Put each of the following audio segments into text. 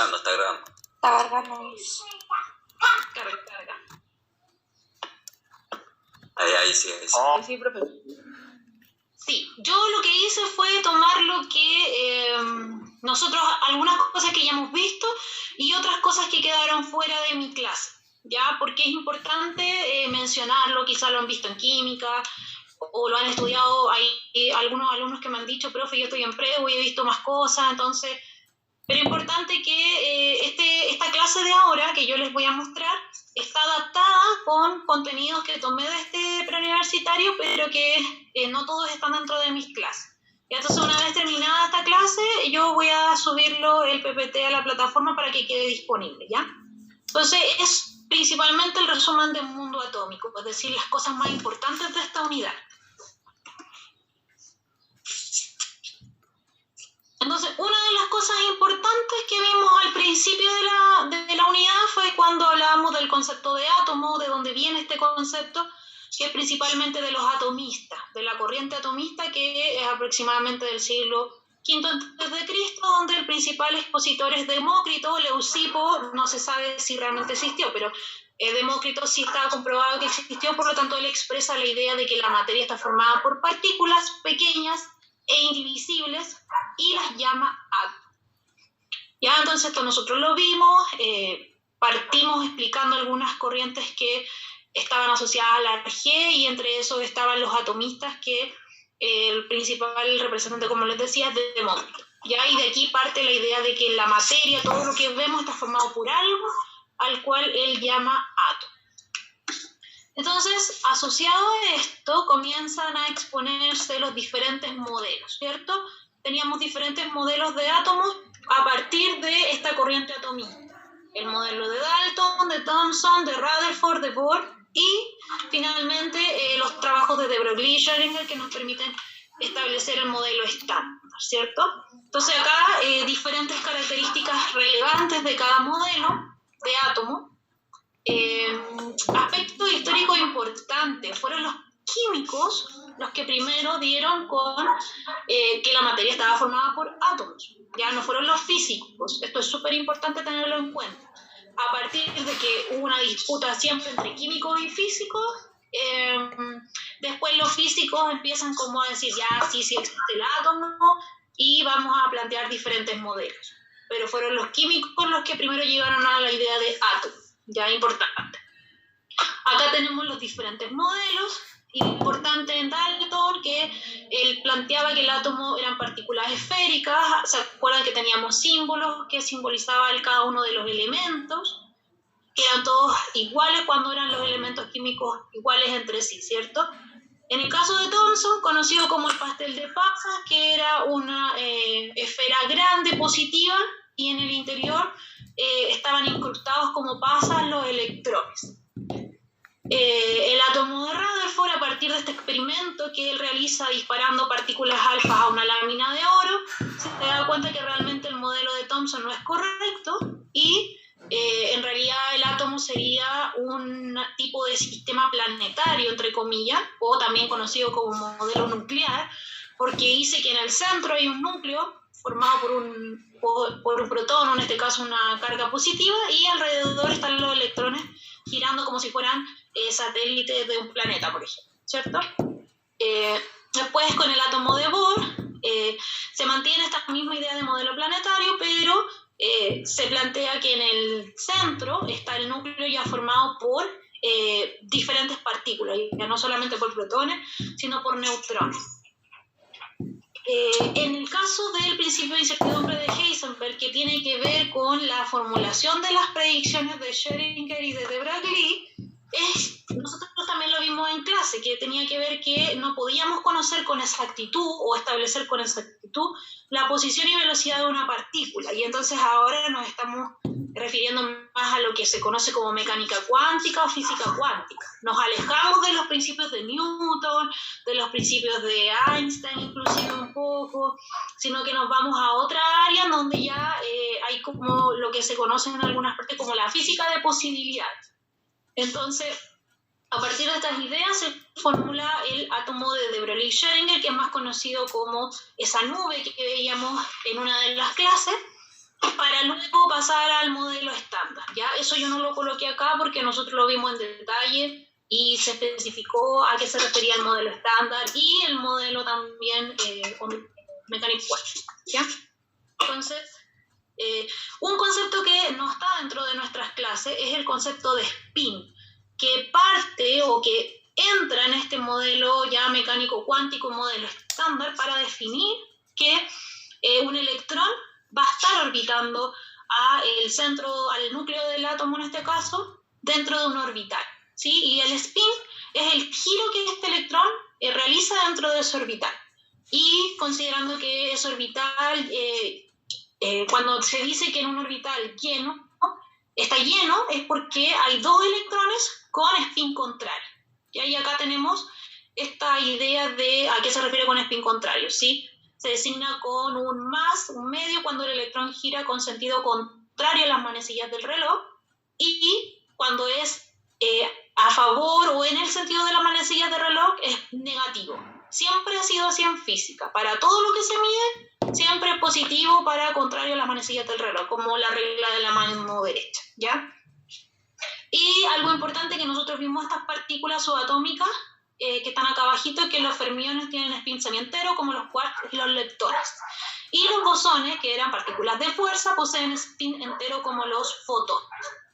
grabando, está grabando. Está cargando. Carga. Ahí sí. Sí, profe. Sí, yo lo que hice fue tomar lo que nosotros, algunas cosas que ya hemos visto y otras cosas que quedaron fuera de mi clase, ¿ya? Porque es importante mencionarlo, quizás lo han visto en química o lo han estudiado, hay algunos alumnos que me han dicho, profe, yo estoy en preu y he visto más cosas, entonces, pero es importante que esta clase de ahora que yo les voy a mostrar está adaptada con contenidos que tomé de este preuniversitario, pero que no todos están dentro de mis clases. Y entonces, una vez terminada esta clase, yo voy a subirlo el PPT a la plataforma para que quede disponible, ¿ya? Entonces, es principalmente el resumen del mundo atómico, es decir, las cosas más importantes de esta unidad. Entonces, una de las cosas importantes que vimos al principio de la unidad fue cuando hablábamos del concepto de átomo, de dónde viene este concepto, que es principalmente de los atomistas, de la corriente atomista que es aproximadamente del siglo V a.C., donde el principal expositor es Demócrito. Leucipo no se sabe si realmente existió, pero Demócrito sí está comprobado que existió, por lo tanto él expresa la idea de que la materia está formada por partículas pequeñas e indivisibles y las llama átomos. Ya, entonces esto nosotros lo vimos, partimos explicando algunas corrientes que estaban asociadas a la G, y entre esos estaban los atomistas, que el principal representante, como les decía, es de Demócrito. Ya, y de aquí parte la idea de que la materia, todo lo que vemos, está formado por algo al cual él llama átomo. Entonces, asociado a esto, comienzan a exponerse los diferentes modelos, ¿cierto? Teníamos diferentes modelos de átomos a partir de esta corriente atomista. El modelo de Dalton, de Thomson, de Rutherford, de Bohr, y finalmente los trabajos de de Broglie y Schrödinger, que nos permiten establecer el modelo estándar, ¿cierto? Entonces acá diferentes características relevantes de cada modelo de átomo. Aspecto histórico importante, fueron los químicos los que primero dieron con que la materia estaba formada por átomos, ya no fueron los físicos. Esto es súper importante tenerlo en cuenta. A partir de que hubo una disputa siempre entre químicos y físicos, después los físicos empiezan como a decir, ya sí existe el átomo, y vamos a plantear diferentes modelos. Pero fueron los químicos los que primero llegaron a la idea de átomo, ya importante. Acá tenemos los diferentes modelos. Importante en Dalton que él planteaba que el átomo eran partículas esféricas. ¿Se acuerdan que teníamos símbolos que simbolizaban cada uno de los elementos? Que eran todos iguales cuando eran los elementos químicos iguales entre sí, ¿cierto? En el caso de Thomson, conocido como el pastel de pasas, que era una esfera grande positiva, y en el interior estaban incrustados como pasas los electrones. El átomo de Rutherford, a partir de este experimento que él realiza disparando partículas alfas a una lámina de oro, se da cuenta que realmente el modelo de Thomson no es correcto, y en realidad el átomo sería un tipo de sistema planetario, entre comillas, o también conocido como modelo nuclear, porque dice que en el centro hay un núcleo formado por un protón, en este caso una carga positiva, y alrededor están los electrones girando como si fueran satélites de un planeta, por ejemplo, ¿cierto? Después, con el átomo de Bohr, se mantiene esta misma idea de modelo planetario, pero se plantea que en el centro está el núcleo ya formado por diferentes partículas, ya no solamente por protones, sino por neutrones. En el caso del principio de incertidumbre de Heisenberg, que tiene que ver con la formulación de las predicciones de Schrödinger y de de Broglie, nosotros también lo vimos en clase, que tenía que ver que no podíamos conocer con exactitud o establecer con exactitud la posición y velocidad de una partícula, y entonces ahora nos estamos refiriendo más a lo que se conoce como mecánica cuántica o física cuántica. Nos alejamos de los principios de Newton, de los principios de Einstein inclusive un poco, sino que nos vamos a otra área donde ya hay como lo que se conoce en algunas partes como la física de posibilidades. Entonces, a partir de estas ideas se formula el átomo de de Broglie y Schrödinger, que es más conocido como esa nube que veíamos en una de las clases, para luego pasar al modelo estándar, ¿ya? Eso yo no lo coloqué acá porque nosotros lo vimos en detalle y se especificó a qué se refería el modelo estándar y el modelo también mecánico cuántico, ¿ya? Entonces, un concepto que no está dentro de nuestras clases es el concepto de spin, que parte o que entra en este modelo ya mecánico cuántico, modelo estándar, para definir que un electrón va a estar orbitando al centro, al núcleo del átomo en este caso, dentro de un orbital, ¿sí? Y el spin es el giro que este electrón realiza dentro de ese orbital. Y considerando que ese orbital, cuando se dice que en un orbital lleno, ¿no?, está lleno, es porque hay dos electrones con spin contrario. Y acá tenemos esta idea de a qué se refiere con spin contrario, ¿sí? Se designa con un más, un medio, cuando el electrón gira con sentido contrario a las manecillas del reloj, y cuando es a favor o en el sentido de las manecillas del reloj es negativo. Siempre ha sido así en física. Para todo lo que se mide, siempre es positivo para contrario a las manecillas del reloj, como la regla de la mano derecha, ¿ya? Y algo importante que nosotros vimos estas partículas subatómicas que están acá abajito, que los fermiones tienen spin semientero como los quarks y los leptones. Y los bosones, que eran partículas de fuerza, poseen spin entero como los fotones,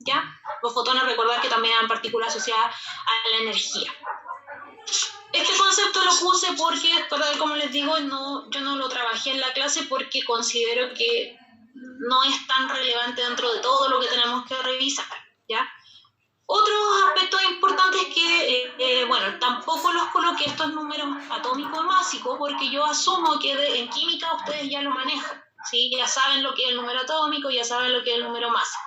¿ya? Los fotones, recordar que también eran partículas asociadas a la energía. Este concepto lo puse porque, como les digo, yo no lo trabajé en la clase porque considero que no es tan relevante dentro de todo lo que tenemos que revisar, ¿ya? Otros aspectos importantes que, bueno, tampoco los coloqué estos números atómicos y másicos porque yo asumo que en química ustedes ya lo manejan, ¿sí? Ya saben lo que es el número atómico, ya saben lo que es el número másico.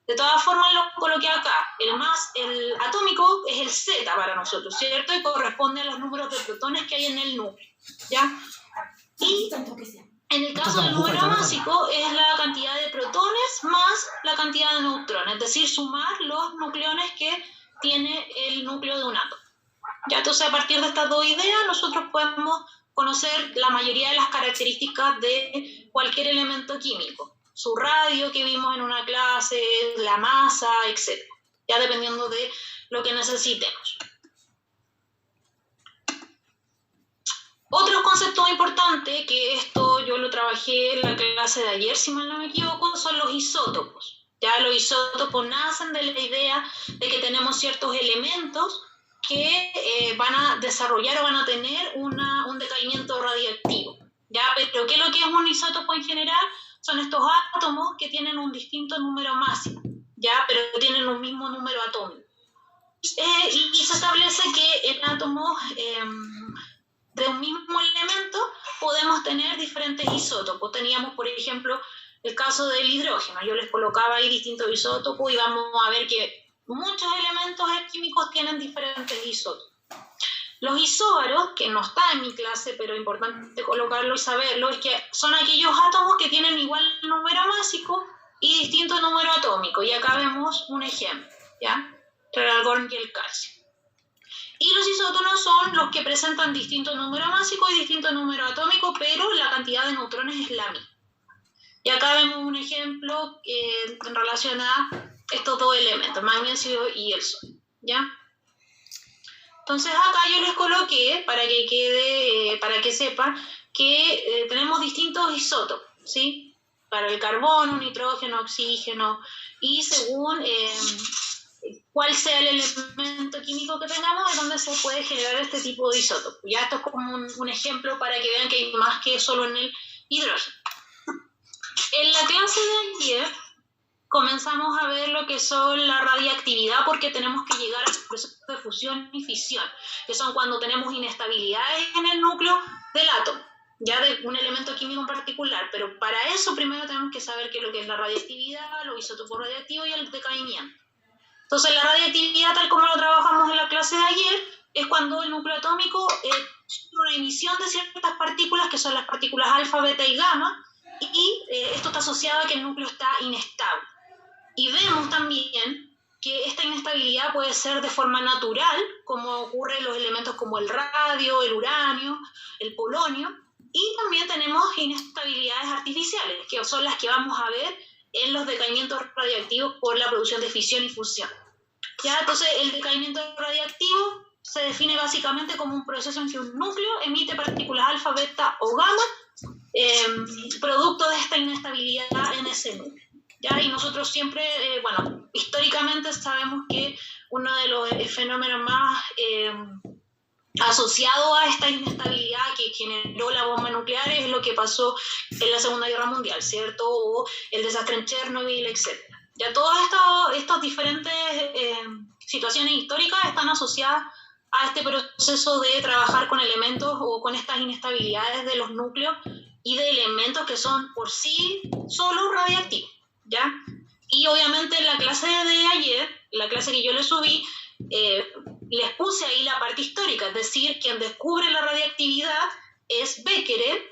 De todas formas lo coloqué acá. El atómico es el Z para nosotros, ¿cierto? Y corresponde a los números de protones que hay en el núcleo, ¿ya? Y en el caso del número másico es la cantidad de protones más la cantidad de neutrones, es decir, sumar los nucleones que tiene el núcleo de un átomo. Ya, entonces, a partir de estas dos ideas, nosotros podemos conocer la mayoría de las características de cualquier elemento químico. Su radio que vimos en una clase, la masa, etc. Ya dependiendo de lo que necesitemos. Otro concepto importante, que esto yo lo trabajé en la clase de ayer, si mal no me equivoco, son los isótopos. Ya los isótopos nacen de la idea de que tenemos ciertos elementos que van a desarrollar o van a tener un decaimiento radiactivo. ¿Ya? Pero ¿qué es lo que es un isótopo en general? Son estos átomos que tienen un distinto número másico, ¿ya? Pero tienen un mismo número atómico. Y se establece que en átomos de un mismo elemento podemos tener diferentes isótopos. Teníamos, por ejemplo, el caso del hidrógeno. Yo les colocaba ahí distintos isótopos y vamos a ver que muchos elementos químicos tienen diferentes isótopos. Los isóbaros, que no está en mi clase, pero es importante colocarlo y saberlo, es que son aquellos átomos que tienen igual número másico y distinto número atómico. Y acá vemos un ejemplo, ¿ya? El argón y el calcio. Y los isótonos son los que presentan distinto número másico y distinto número atómico, pero la cantidad de neutrones es la misma. Y acá vemos un ejemplo en relación a estos dos elementos, magnesio y el sol, ¿ya? Entonces acá yo les coloqué, para que sepan, que tenemos distintos isótopos, ¿sí? Para el carbono, nitrógeno, oxígeno, y según cuál sea el elemento químico que tengamos, es donde se puede generar este tipo de isótopos. Ya esto es como un ejemplo para que vean que hay más que solo en el hidrógeno. En la clase de ayer comenzamos a ver lo que son la radiactividad, porque tenemos que llegar a los procesos de fusión y fisión, que son cuando tenemos inestabilidades en el núcleo del átomo, ya de un elemento químico en particular. Pero para eso primero tenemos que saber qué es lo que es la radiactividad, los isótopos radiactivos y el decaimiento. Entonces la radiactividad, tal como lo trabajamos en la clase de ayer, es cuando el núcleo atómico tiene una emisión de ciertas partículas, que son las partículas alfa, beta y gamma, y esto está asociado a que el núcleo está inestable. Y vemos también que esta inestabilidad puede ser de forma natural, como ocurre en los elementos como el radio, el uranio, el polonio, Y también tenemos inestabilidades artificiales, que son las que vamos a ver en los decaimientos radiactivos por la producción de fisión y fusión. ¿Ya? Entonces, el decaimiento radiactivo se define básicamente como un proceso en que un núcleo emite partículas alfa, beta o gamma, producto de esta inestabilidad en ese núcleo. ¿Ya? Y nosotros siempre, históricamente sabemos que uno de los fenómenos más asociado a esta inestabilidad que generó la bomba nuclear es lo que pasó en la Segunda Guerra Mundial, ¿cierto? O el desastre en Chernobyl, etc. Ya todas estas diferentes situaciones históricas están asociadas a este proceso de trabajar con elementos o con estas inestabilidades de los núcleos y de elementos que son por sí solo radiactivos, ¿ya? Y obviamente en la clase de ayer, la clase que yo les subí, les puse ahí la parte histórica, es decir, quien descubre la radiactividad es Becquerel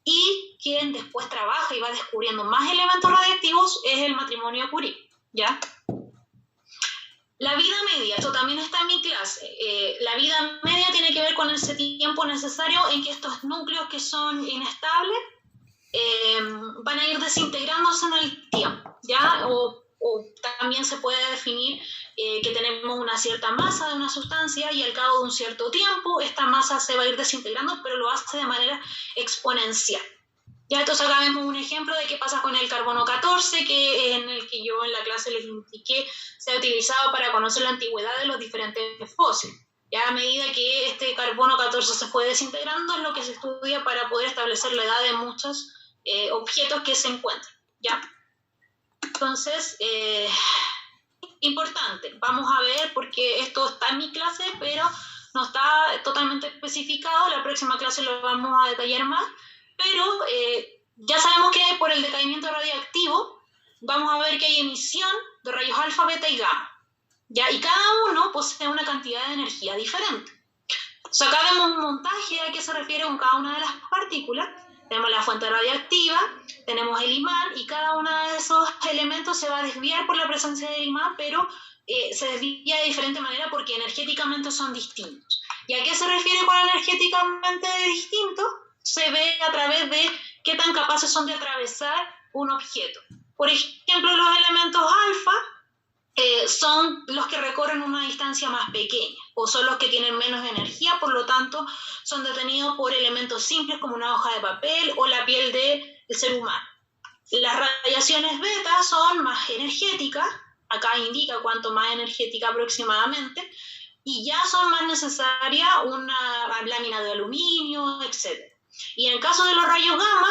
y quien después trabaja y va descubriendo más elementos radiactivos es el matrimonio Curie, ¿ya? La vida media, esto también está en mi clase, la vida media tiene que ver con ese tiempo necesario en que estos núcleos que son inestables van a ir desintegrándose en el tiempo, ¿ya? O también se puede definir que tenemos una cierta masa de una sustancia y al cabo de un cierto tiempo esta masa se va a ir desintegrando, pero lo hace de manera exponencial. Ya, entonces acá vemos un ejemplo de qué pasa con el carbono 14, que en el que yo en la clase les indiqué se ha utilizado para conocer la antigüedad de los diferentes fósiles. Ya a medida que este carbono 14 se fue desintegrando es lo que se estudia para poder establecer la edad de muchos objetos que se encuentran, ¿ya? Entonces, importante, vamos a ver, porque esto está en mi clase, pero no está totalmente especificado, la próxima clase lo vamos a detallar más, pero ya sabemos que por el decaimiento radiactivo vamos a ver que hay emisión de rayos alfa, beta y gamma, ¿ya? Y cada uno posee una cantidad de energía diferente. O sea, acá vemos un montaje a qué se refiere con cada una de las partículas. Tenemos la fuente radiactiva, tenemos el imán y cada uno de esos elementos se va a desviar por la presencia del imán, pero se desvía de diferente manera porque energéticamente son distintos. ¿Y a qué se refiere con energéticamente distinto? Se ve a través de qué tan capaces son de atravesar un objeto. Por ejemplo, los elementos alfa son los que recorren una distancia más pequeña o son los que tienen menos energía, por lo tanto son detenidos por elementos simples como una hoja de papel o la piel del ser humano. Las radiaciones beta son más energéticas, acá indica cuánto más energética aproximadamente, y ya son más necesarias una lámina de aluminio, etc. Y en el caso de los rayos gamma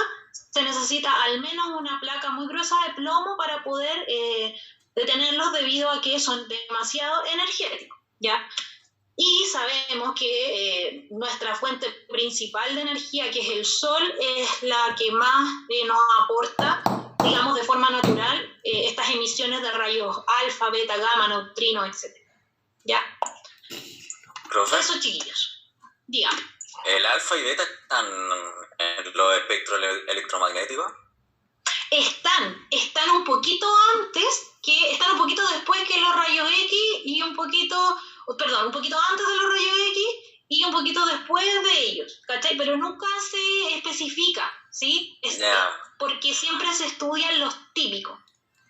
se necesita al menos una placa muy gruesa de plomo para poder detenerlos debido a que son demasiado energéticos, ¿ya? Y sabemos que nuestra fuente principal de energía, que es el Sol, es la que más nos aporta, digamos, de forma natural, estas emisiones de rayos alfa, beta, gamma, neutrinos, etc. ¿Ya? Profe, eso, chiquillos. Dígame. ¿El alfa y beta están en los espectros electromagnéticos? Están un poquito están un poquito después que los rayos X y un poquito antes de los rayos X y un poquito después de ellos, ¿cachai? Pero nunca se especifica, ¿sí? Porque siempre se estudian los típicos,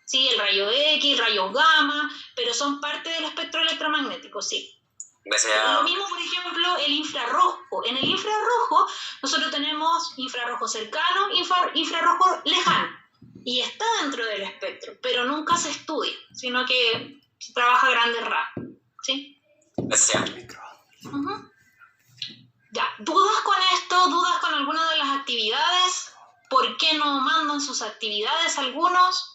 ¿sí? El rayo X, rayos gamma, pero son parte del espectro electromagnético, sí. Lo mismo, por ejemplo, el infrarrojo. En el infrarrojo nosotros tenemos infrarrojo cercano, infrarrojo lejano. Y está dentro del espectro, pero nunca se estudia, sino que se trabaja a grandes rasgos, ¿sí? Ya, ¿dudas con esto? ¿Dudas con alguna de las actividades? ¿Por qué no mandan sus actividades algunos?